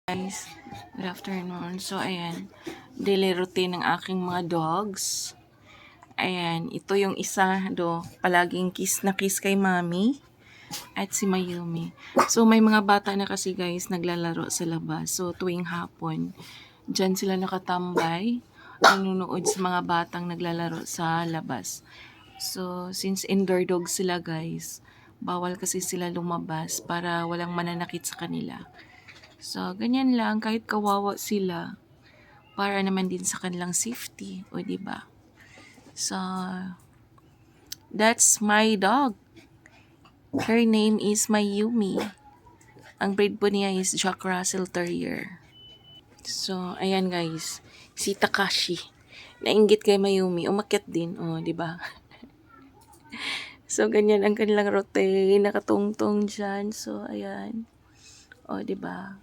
Guys, good afternoon. So, ayan, daily routine ng aking mga dogs. Ayan, ito yung isa palaging kiss na kiss kay mami at si Mayumi. So, may mga bata na kasi guys naglalaro sa labas. So, tuwing hapon, dyan sila nakatambay, nanonood sa mga batang naglalaro sa labas. So, since indoor dogs sila guys, bawal kasi sila lumabas para walang mananakit sa kanila. So, ganyan lang, kahit kawawa sila, para naman din sa kanilang safety, o di ba? So, that's my dog. Her name is Mayumi. Ang breed po niya is Jack Russell Terrier. So, ayan guys, si Takashi. Nainggit kay Mayumi, umakyat din, di ba? So, ganyan ang kanilang routine, nakatungtong dyan. So, ayan. Di ba?